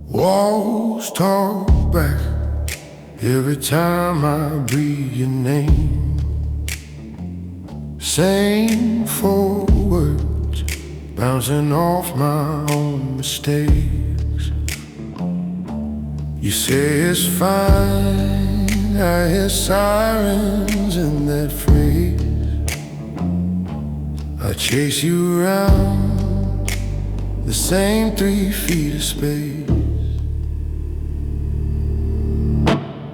Walls talk back every time I breathe your name. Same four words bouncing off my own mistakes. You say it's fine, I hear sirens in that phrase. I chase you around the same 3 feet of space.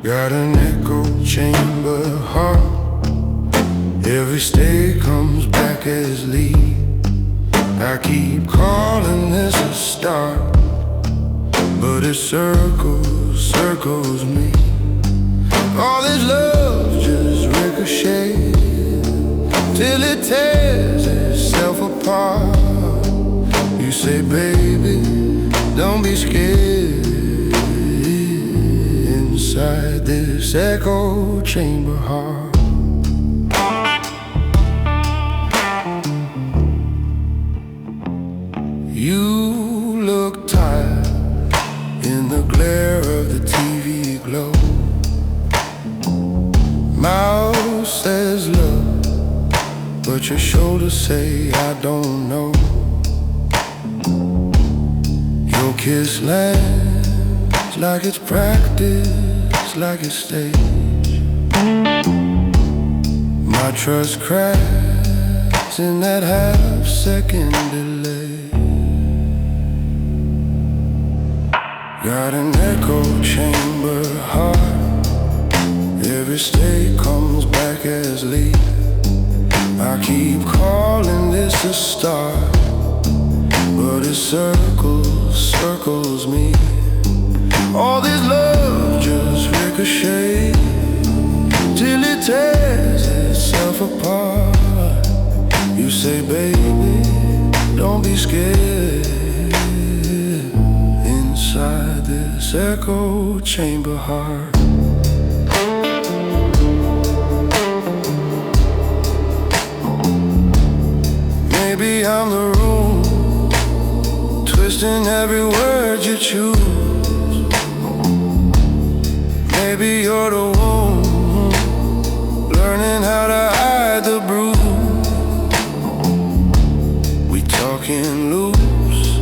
Got an echo chamber heart, every stay comes back as lead. I keep calling this a start, but it circles me. All this love just ricochets till it tears itself apart. You say, baby, don't be scared. Inside this echo chamber heart, you look tired in the glare of the TV glow. Mouth says love, but your shoulders say I don't know. Your kiss lands like it's practice, like a stage. My trust cracks in that half-second delay. Got an echo chamber heart, every stay comes back as lead. I keep calling this a start, but it circles me. All this love just ricochets till it tears itself apart. You say, baby, don't be scared. Inside this echo chamber heart, maybe I'm the room, twisting every word you choose. Maybe you're the one learning how to hide the bruise. We talking loose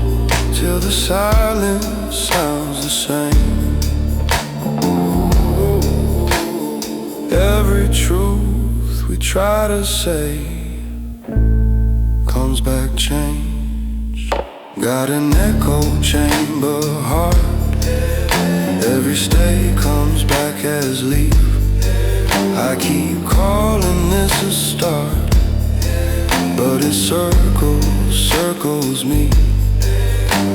till the silence sounds the same. Every truth we try to say comes back changed. Got an echo chamber heart, every stay comes back as leaf. I keep calling this a start, but it circles me.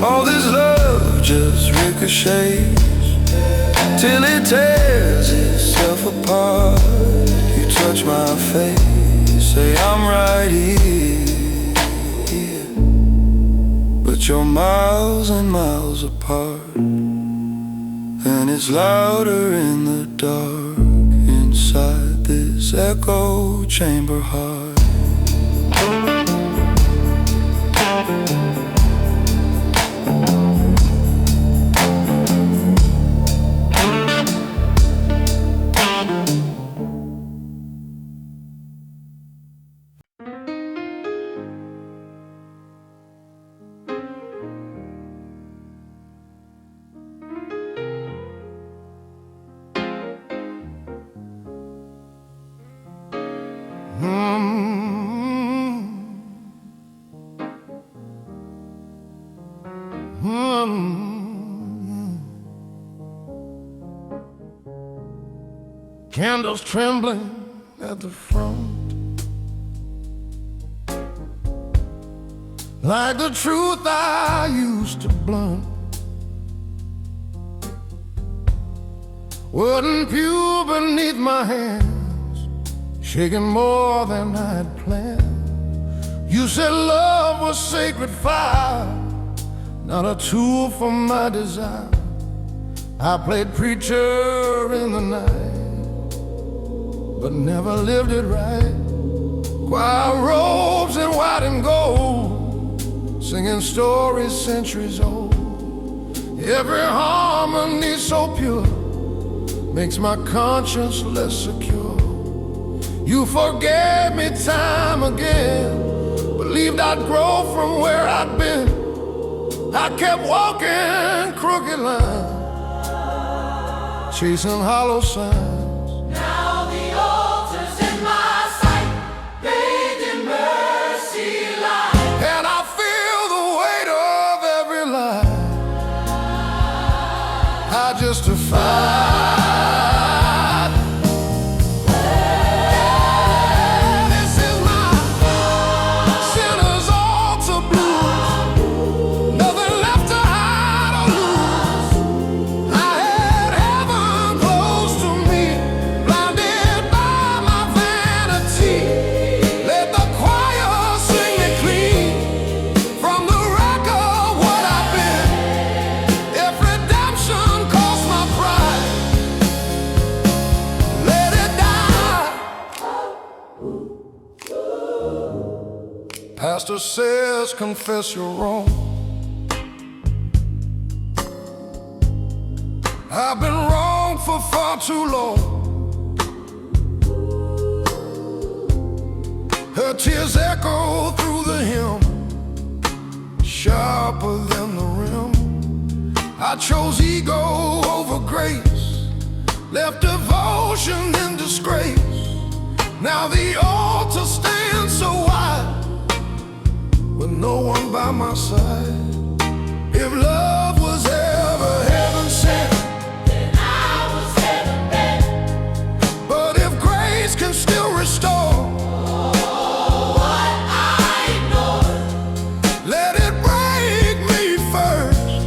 All this love just ricochets till it tears itself apart. You touch my face, say I'm right here, but you're miles and miles apart. And it's louder in the dark inside this echo chamber heart. Candles trembling at the front, like the truth I used to blunt. Wooden pew beneath my hands, shaking more than I'd planned. You said love was sacred fire, not a tool for my desire. I played preacher in the night, but never lived it right. Choir robes in white and gold, singing stories centuries old. Every harmony so pure makes my conscience less secure. You forgave me time again, believed I'd grow from where I'd been. I kept walking crooked lines, chasing hollow signs. Now the altar's in my sight, bathed in mercy light. And I feel the weight of every lie I justified. This is my sinner's altar blues. Nothing left to hide or lose. I had heaven close to me, blinded by my vanity. Let the choir sing me clean from the wreck of what I've been. If redemption cost my pride, let it die. Pastor says confess you're wrong. I've been wrong for far too long. Her tears echo through the hymn, sharper than the rim. I chose ego over grace, left devotion in disgrace. Now the altar stands so wide, with no one by my side. If love was ever heaven sent, Then I was heaven bent. but if grace can still restore, What I ignored, let it break me first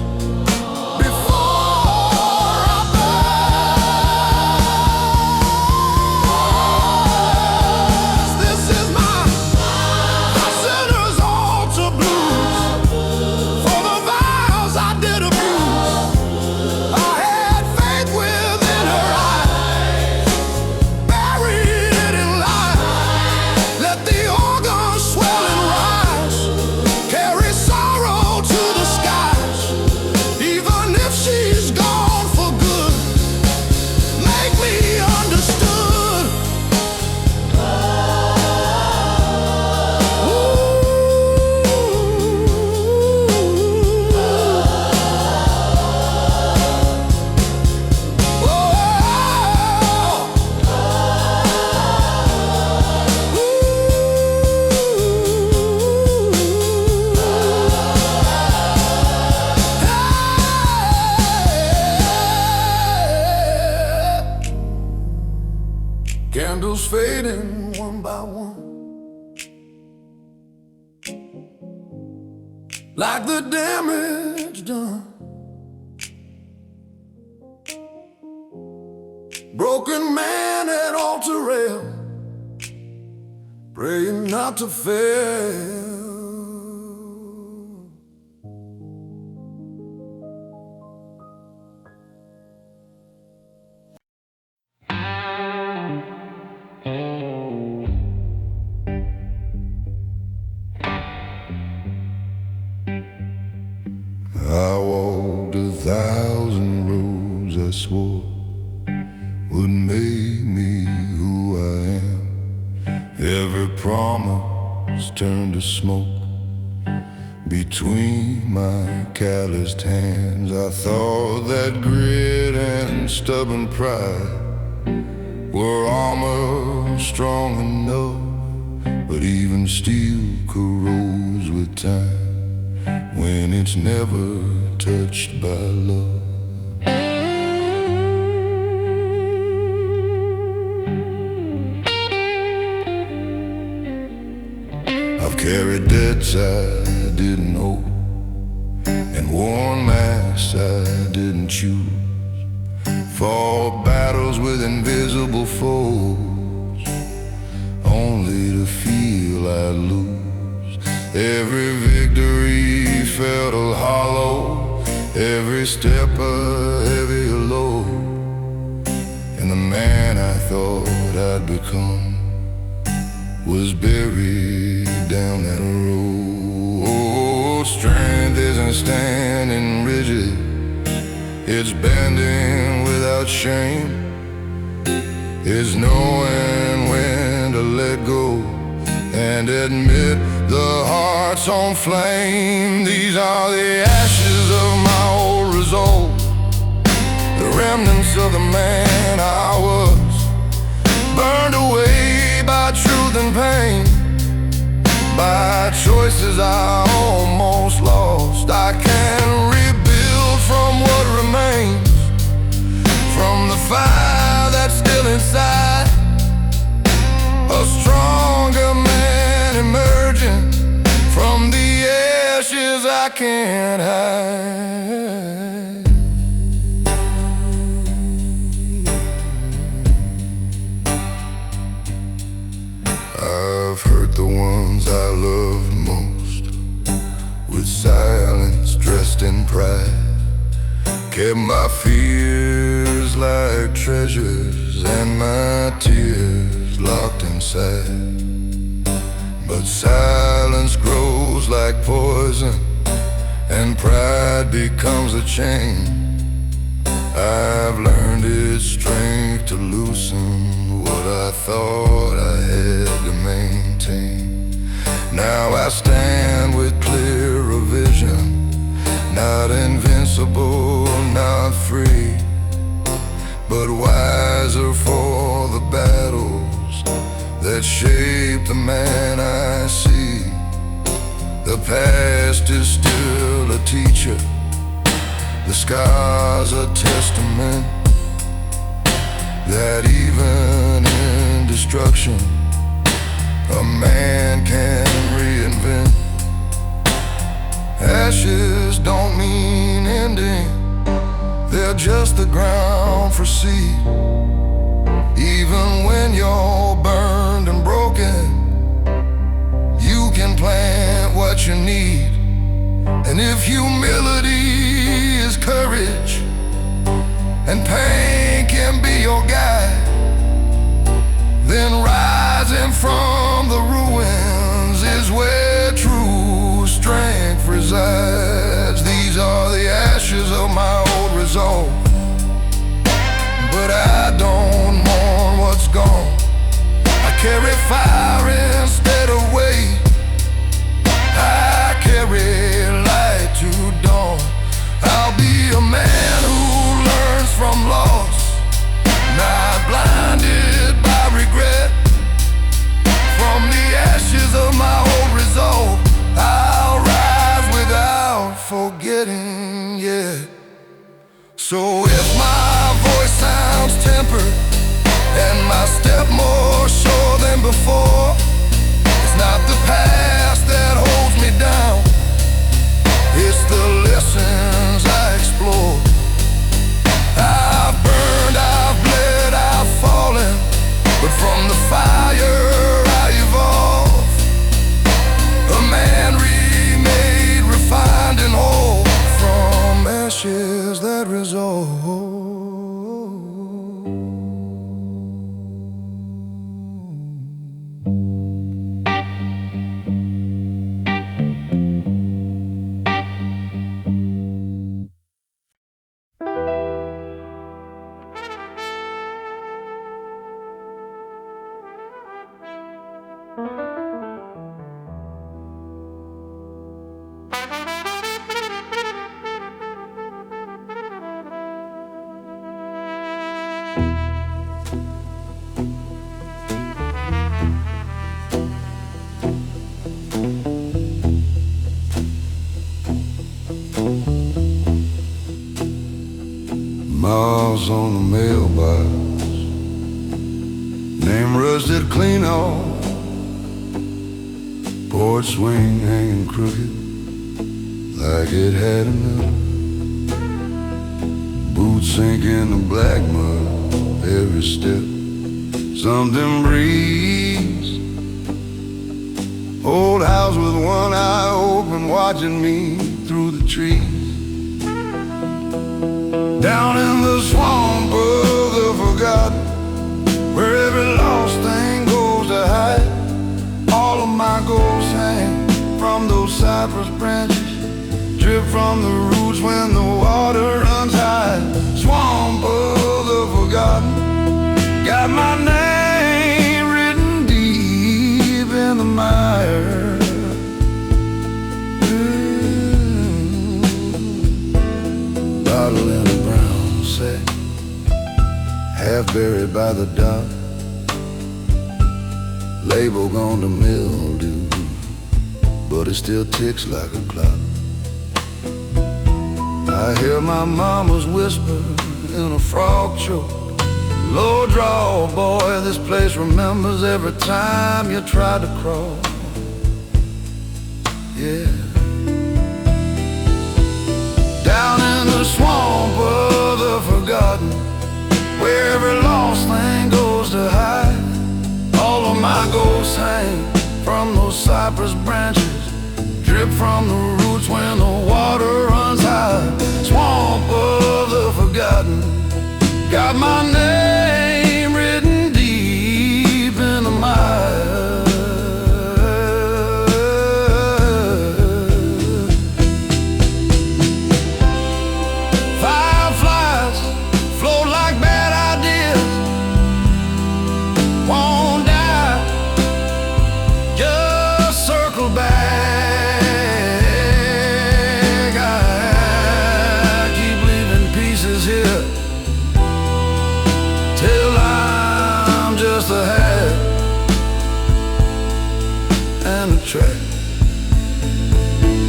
before I burst. This is my sinner's altar blues for the vows I did abuse. I had faith within her eyes, buried it in lies. Let the organ swell and rise, carry sorrow to the skies. Even if she's gone for good, make me understood. Candles fading one by one, like the damage done. Broken man at altar rail, praying not to fail. I walked 1,000 roads I swore would make me who I am. Every promise turned to smoke between my calloused hands. I thought that grit and stubborn pride were armor strong enough, but even steel corrodes with time when it's never touched by love. I've carried debts I didn't owe, and worn masks I didn't choose, fought battles with invisible foes, only to feel I'd lose. Every victory felt hollow, every step a heavier load, and the man I thought I'd become was buried down that road. Strength isn't standing rigid It's bending without shame. It's knowing when to let go and admit the heart's on flame. These are the ashes of my old resolve, the remnants of the man I was, burned away by truth and pain, by choices I almost lost. I can rebuild from what remains, from the fire that's still inside. A stronger man emerging from the ashes I can't hide. I've hurt the ones I loved most with silence dressed in pride, kept my fears like treasures and my tears locked inside. But silence grows like poison and pride becomes a chain. I've learned its strength to loosen what I thought I had to maintain. Now I stand with clearer vision, not invincible, not free, but wiser for the battles that shape the man I see. The past is still a teacher, the scars a testament, that even in destruction a man can reinvent. Ashes don't mean ending, they're just the ground for seed. Even when you're burned and broken, you can plant what you need. And if humility is courage and pain can be your guide, then rising from the ruins is where true strength resides. These are the ashes of my old resolve, but I don't mourn what's gone. I carry fire instead of weight, I carry light to dawn. I'll be a man who learns from loss, not blinded by regret. From the ashes of my old resolve, I'll rise without forgetting yet. So if my voice sounds tempered and my step more sure than before, it's not the past that holds me down, it's the lessons I explore. I've burned, I've bled, I've fallen, but from the fire I evolve, a man remade, refined and whole, from ashes that resolve. Miles on the mailbox, name rusted clean off, porch swing hanging crooked like it had enough, boots sink in the black mud every step, something breathes. Old house with one eye open, watching me through the trees. Down in the swamp of the forgotten, where every lost thing goes to hide, all of my ghosts hang from those cypress branches, drip from the roots when the water runs high. half buried by the dock, label gone to mildew, but it still ticks like a clock. I hear my mama's whisper in a frog choke, low draw, boy, this place remembers every time you tried to crawl. Yeah. Down in the swamp of the forgotten, where every lost thing goes to hide, all of my ghosts hang from those cypress branches, drip from the roots when the water runs high. Swamp of the forgotten, got my name written deep in the mire. Fireflies float like bad ideas, won't die, just circle back. I keep leaving pieces here till I'm just a hat and a track.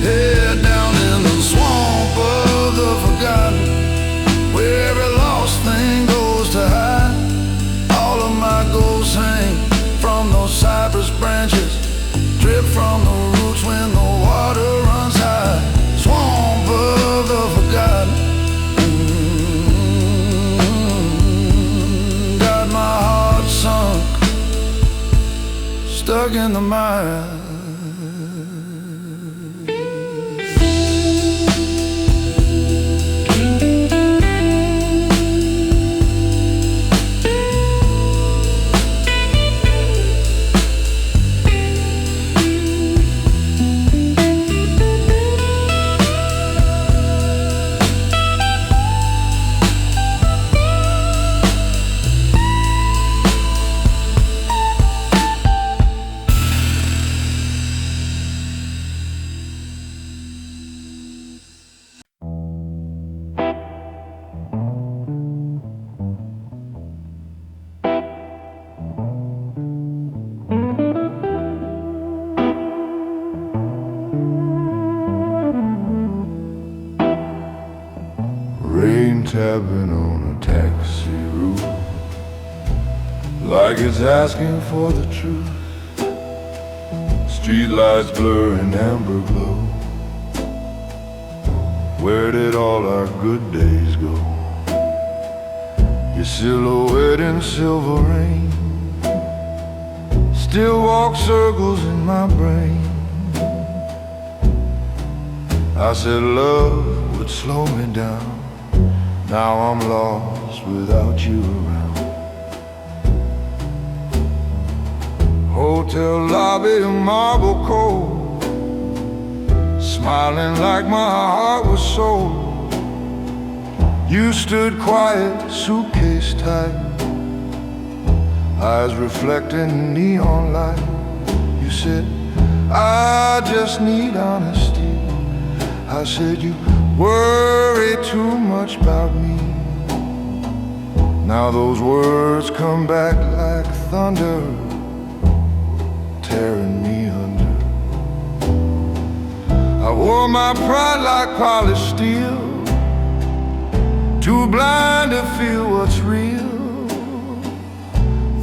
Head down in the swamp of the forgotten, where every lost thing goes to hide, all of my ghosts hang from those cypress branches, drip from the roots when the water runs high. Swamp of the forgotten, got my heart sunk, stuck in the mire. Rain tapping on a taxi roof, like it's asking for the truth. Streetlights blur in amber glow. Where did all our good days go? Your silhouette in silver rain still walks circles in my brain. I said love would slow me down, now I'm lost without you around. Hotel lobby, marble cold, smiling like my heart was sold. You stood quiet, suitcase tight, eyes reflecting neon light. You said, I just need honesty. I said, you worry too much about me. Now those words come back like thunder, tearing me under. I wore my pride like polished steel, too blind to feel what's real.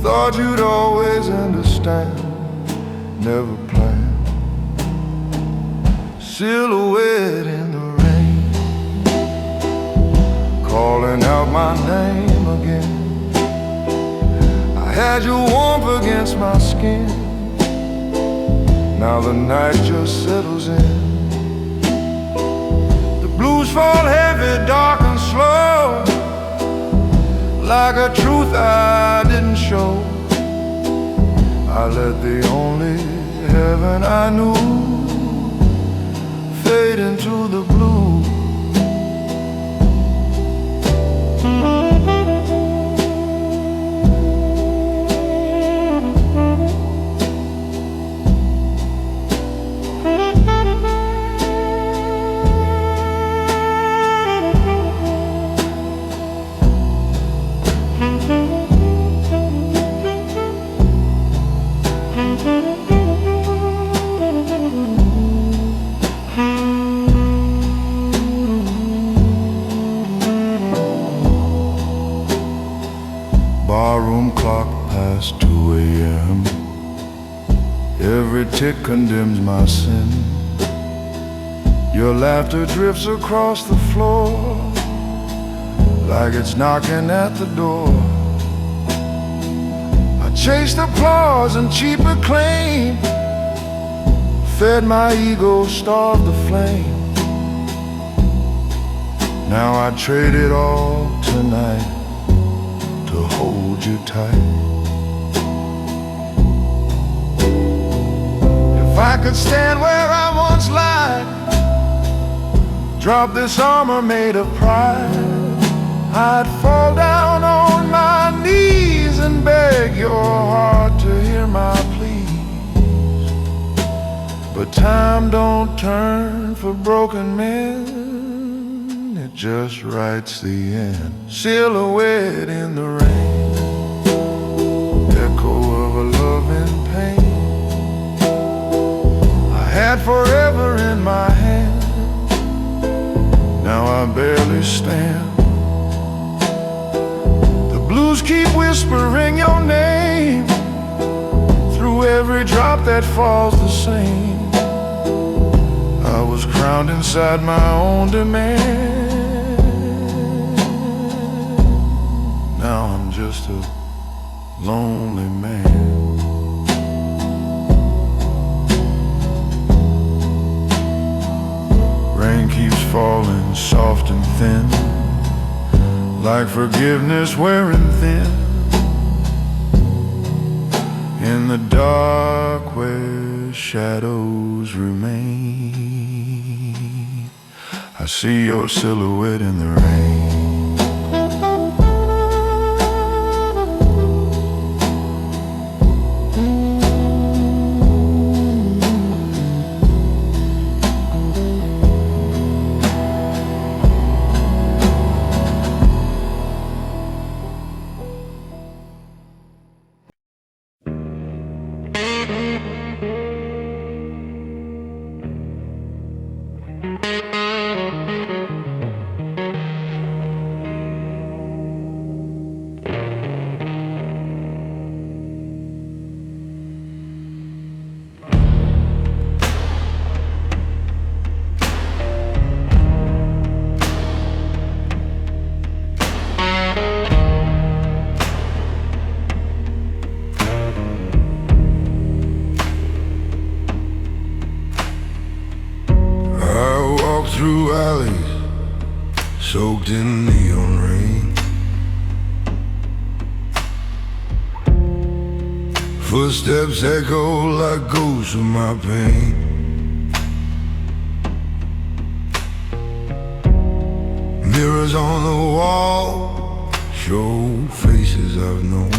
Thought you'd always understand, never planned. Silhouette in the rain, calling out my name again. I had your warmth against my skin, now the night just settles in. The blues fall heavy, dark and slow, like a truth I didn't show. I let the only heaven I knew fade into the blue. barroom clock past 2 a.m. Every tick condemns my sin. Your laughter drifts across the floor like it's knocking at the door. I chased applause and cheap acclaim, fed my ego, starved the flame. Now I trade it all tonight to hold you tight. If I could stand where I once lied, drop this armor made of pride, I'd fall down on my knees and beg your heart to hear my pleas. But time don't turn for broken men, it just writes the end. Silhouette in the rain, echo of a love in pain. I had forever in my hand, now I barely stand. The blues keep whispering your name through every drop that falls the same. I was crowned inside my own demand. Now I'm just a lonely man. Rain keeps falling soft and thin, like forgiveness wearing thin. In the dark where shadows remain, I see your silhouette in the rain. Through alleys soaked in neon rain, footsteps echo like ghosts of my pain. Mirrors on the wall show faces I've known,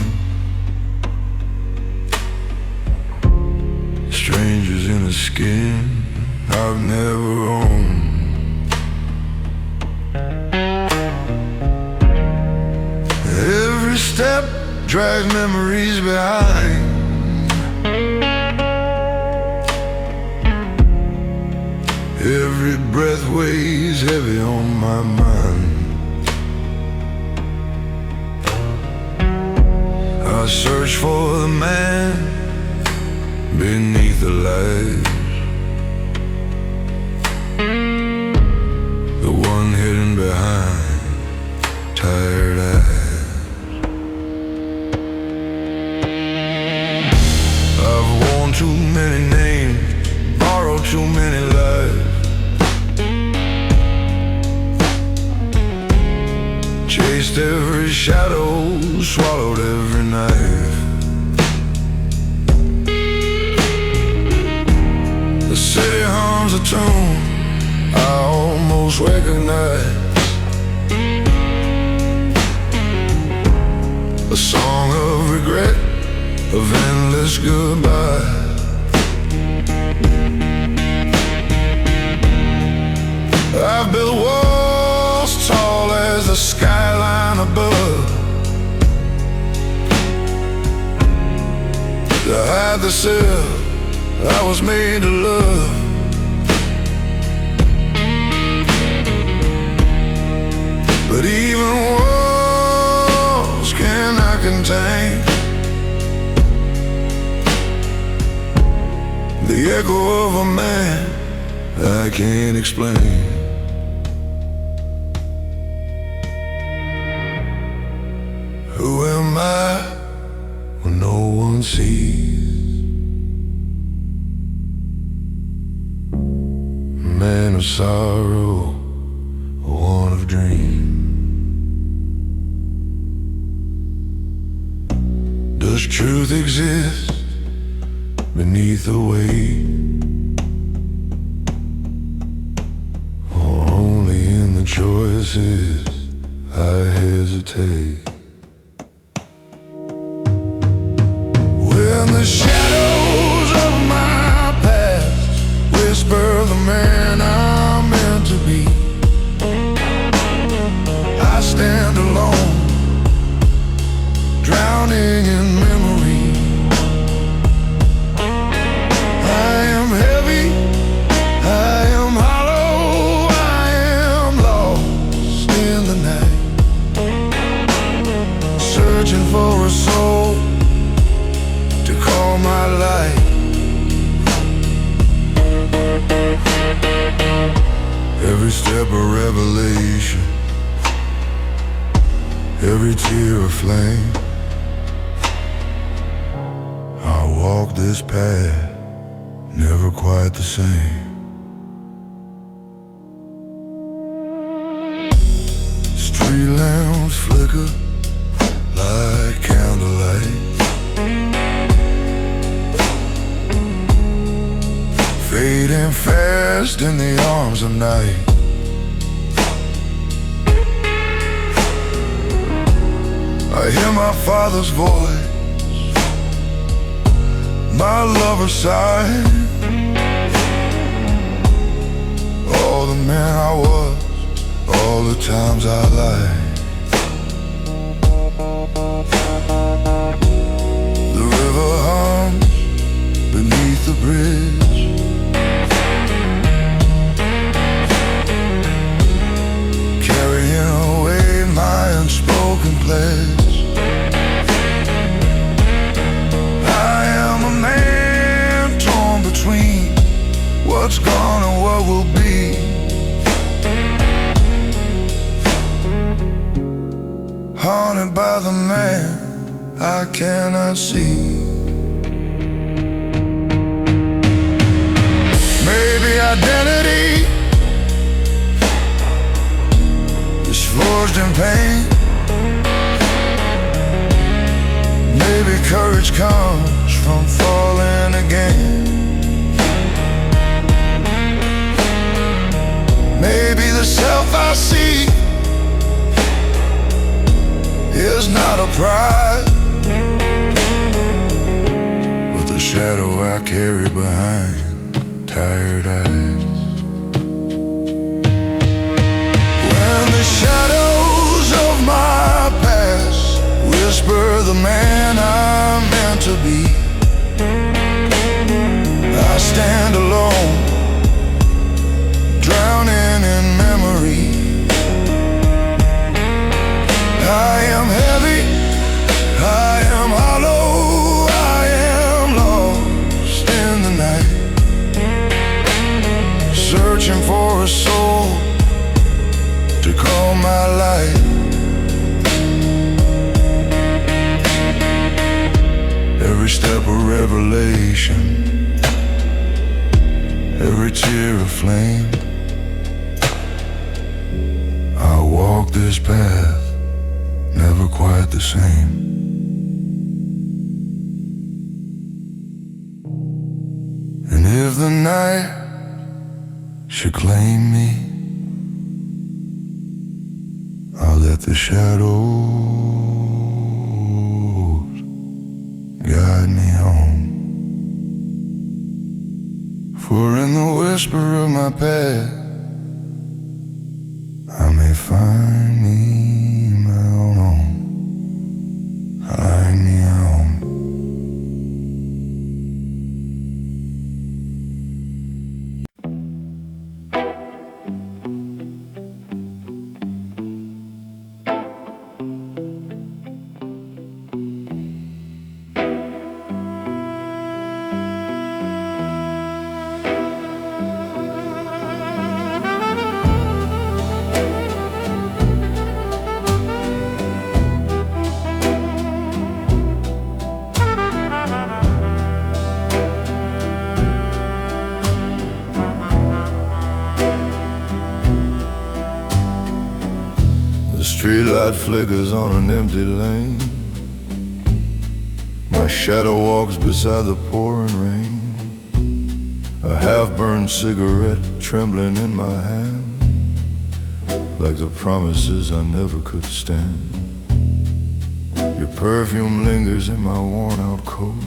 strangers in a skin I've never owned. Every step drags memories behind, every breath weighs heavy on my mind. I search for the man beneath the light, the one hidden behind tired eyes. I've worn too many names, borrowed too many lives, chased every shadow, swallowed every knife. The city hums a tune I almost recognize, a song of regret, of endless goodbye. I've built walls tall as the skyline above, to hide the self I was made to love. But even walls cannot contain tank, the echo of a man I can't explain. Who am I when no one sees? Man of sorrow, one of dreams. Does truth exist beneath the weight, or only in the choices I hesitate? When the shadows of my past whisper the man I'm meant to be, I stand alone, drowning in memory. I am heavy, I am hollow, I am lost in the night, searching for a soul to call my life. Every step a revelation, every tear a flame. I walk this path, never quite the same. Street lamps flicker like candlelight, fading fast in the arms of night. I hear my father's voice, my lover's sigh. All the man I was, all the times I lied. The river hums beneath the bridge, carrying away my unspoken pledge. I am a man torn between what's gone and what will be. Haunted by the man I cannot see. Maybe identity is forged in pain. Maybe courage comes from falling again. Maybe the self I see is not a pride, but the shadow I carry behind tired eyes. When the shadows of my past whisper the man I'm meant to be, I stand alone, drowning in memory. I am heavy, I am hollow, I am lost in the night, searching for a soul to call my life. Every step a revelation, every tear a flame. I walk this path, never quite the same. And if the night should claim me, I'll let the shadows guide me home. For in the whisper of my past, I may find me my own home. Find me home. light flickers on an empty lane. My shadow walks beside the pouring rain. A half-burned cigarette trembling in my hand, like the promises I never could stand. Your perfume lingers in my worn-out coat,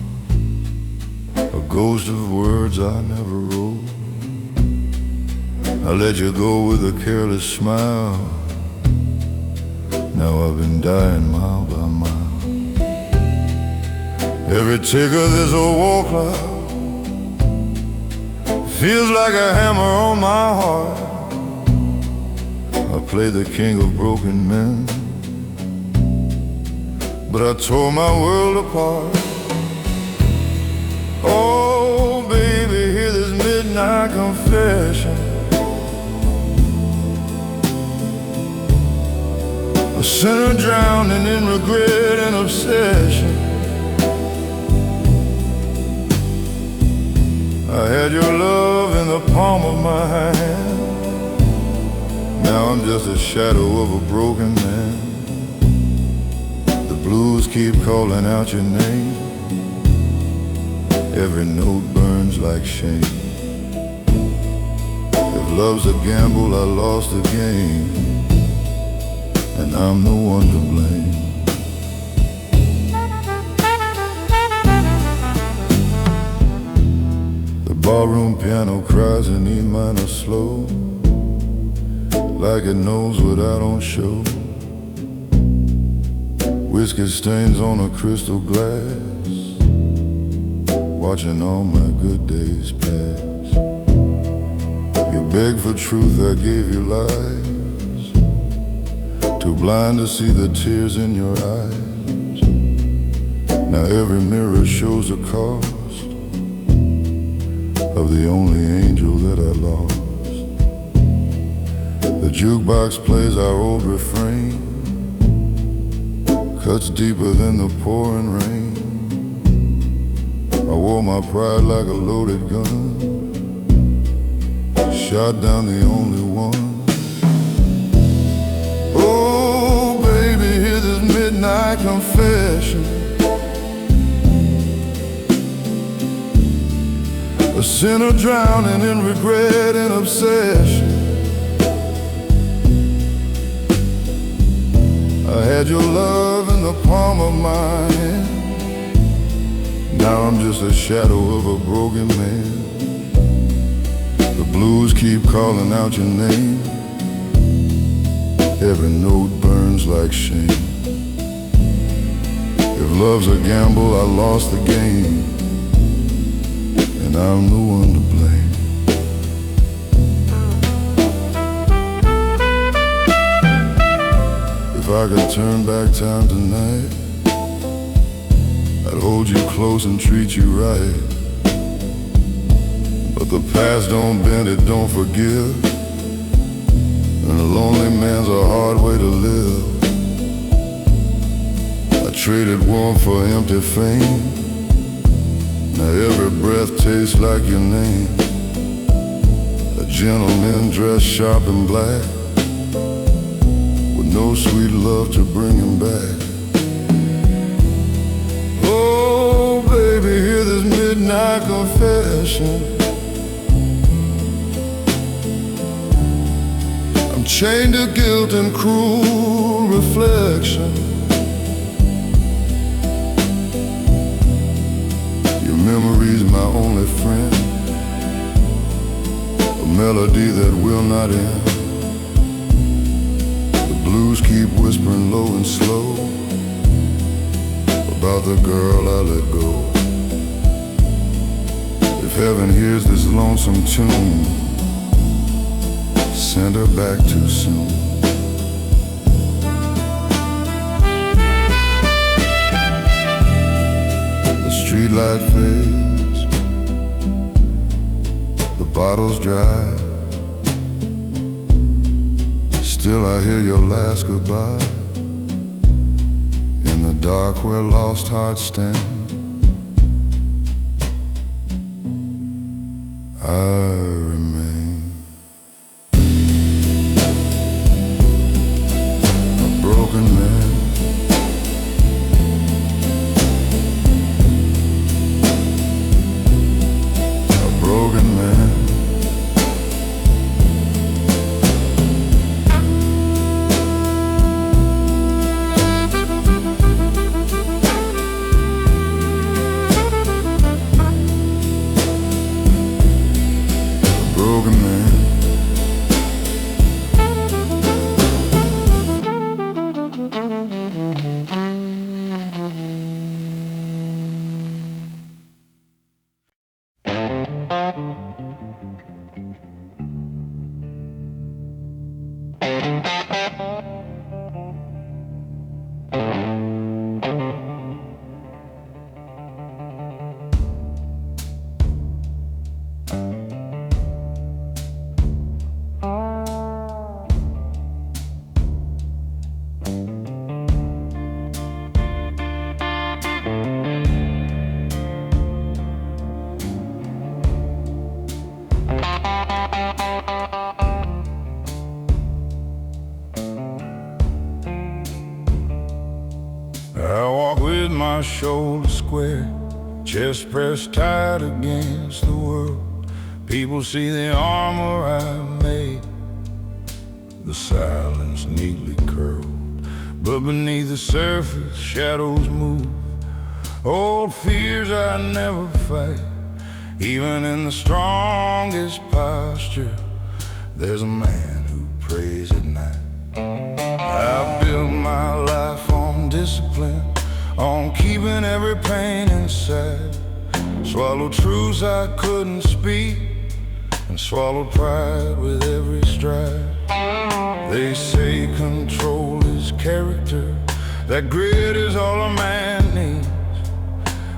a ghost of words I never wrote. I let you go with a careless smile. Now I've been dying mile by mile. Every tick of this old wall clock feels like a hammer on my heart. I play the king of broken men, but I tore my world apart. Oh baby, hear this midnight confession. A sinner drowning in regret and obsession. I had your love in the palm of my hand. Now I'm just a shadow of a broken man. The blues keep calling out your name. Every note burns like shame. If love's a gamble, I lost the game, and I'm the one to blame. The barroom piano cries in E minor slow, like it knows what I don't show. Whiskey stains on a crystal glass, watching all my good days pass. You beg for truth, I gave you lies, too blind to see the tears in your eyes. Now every mirror shows the cost of the only angel that I lost. The jukebox plays our old refrain, cuts deeper than the pouring rain. I wore my pride like a loaded gun, shot down the only one. Oh baby, hear this midnight confession. A sinner drowning in regret and obsession. I had your love in the palm of my hand. Now I'm just a shadow of a broken man. The blues keep calling out your name. Every note burns like shame. If love's a gamble, I lost the game, and I'm the one to blame. If I could turn back time tonight, I'd hold you close and treat you right. But the past don't bend, it don't forgive, and a lonely man's a hard way to live. I traded warmth for empty fame. Now every breath tastes like your name. A gentleman dressed sharp and black, with no sweet love to bring him back. Oh baby, hear this midnight confession. I'm chained to guilt and cruel reflection. Your memory's my only friend, a melody that will not end. The blues keep whispering low and slow about the girl I let go. If heaven hears this lonesome tune, send her back too soon. The streetlight fades, the bottle's dry. Still I hear your last goodbye in the dark where lost hearts stand. I remain a broken I walk with my shoulders square, chest pressed tight against the world. People see the armor I've made, the silence neatly curled. But beneath the surface, shadows move, old fears I never fight. Even in the strongest posture, there's a man who prays at night. I built my life on discipline, on keeping every pain inside. Swallowed truths I couldn't speak, and swallowed pride with every stride. They say control is character, that grit is all a man needs.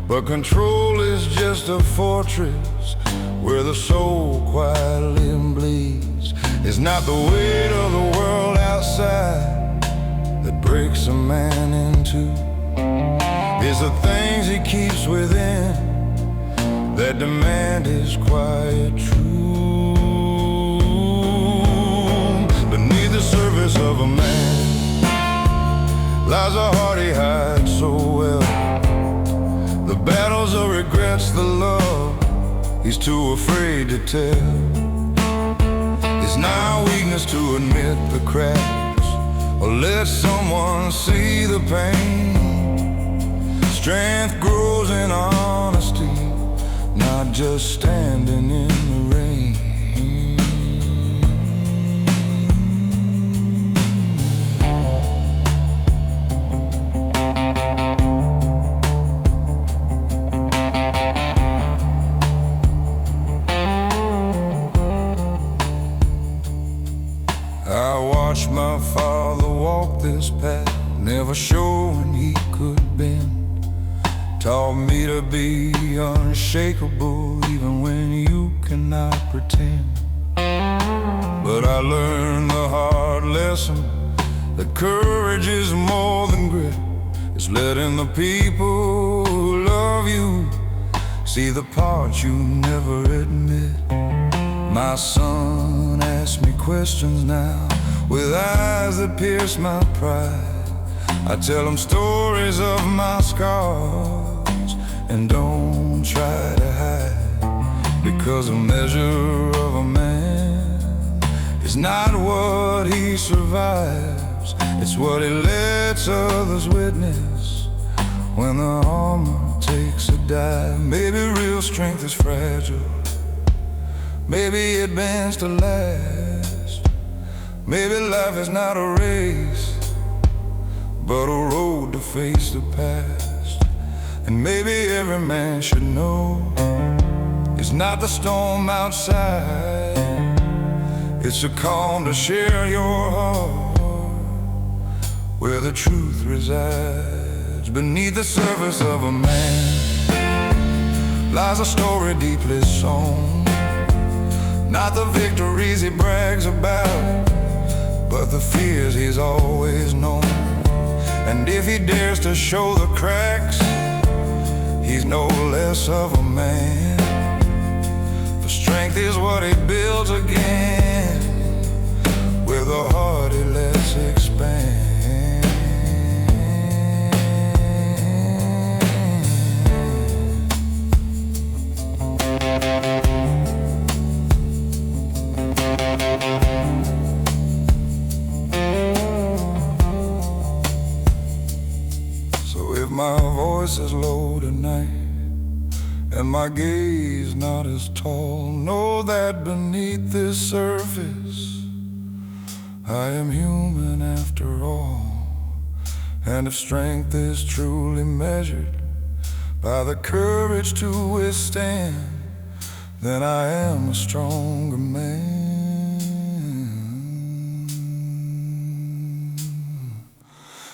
But control is just a fortress where the soul quietly bleeds. It's not the weight of the world outside that breaks a man in two. It's the things he keeps within that demand his quiet truth. Beneath the surface of a man lies a heart he hides so well. The battles of regrets, the love he's too afraid to tell. It's not weakness to admit the cracks or let someone see the pain. Strength grows in honesty, not just standing in the rain. I watched my father walk this path, never showing he could bend. Taught me to be unshakable even when you cannot pretend. But I learned the hard lesson that courage is more than grit. It's letting the people who love you see the parts you never admit. My son asks me questions now with eyes that pierce my pride. I tell him stories of my scars and don't try to hide, because a measure of a man is not what he survives, it's what he lets others witness when the armor takes a dive. Maybe real strength is fragile, maybe it bends to last. Maybe life is not a race, but a road to face the past. And maybe every man should know it's not the storm outside, it's a calm to share your heart where the truth resides. Beneath the surface of a man lies a story deeply sown, not the victories he brags about, but the fears he's always known. And if he dares to show the cracks, he's no less of a man. For strength is what he builds again, with a heart he lets expand. My voice is low tonight, and my gaze not as tall. Know that beneath this surface, I am human after all. And if strength is truly measured by the courage to withstand, then I am a stronger man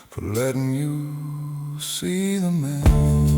for letting you see the man.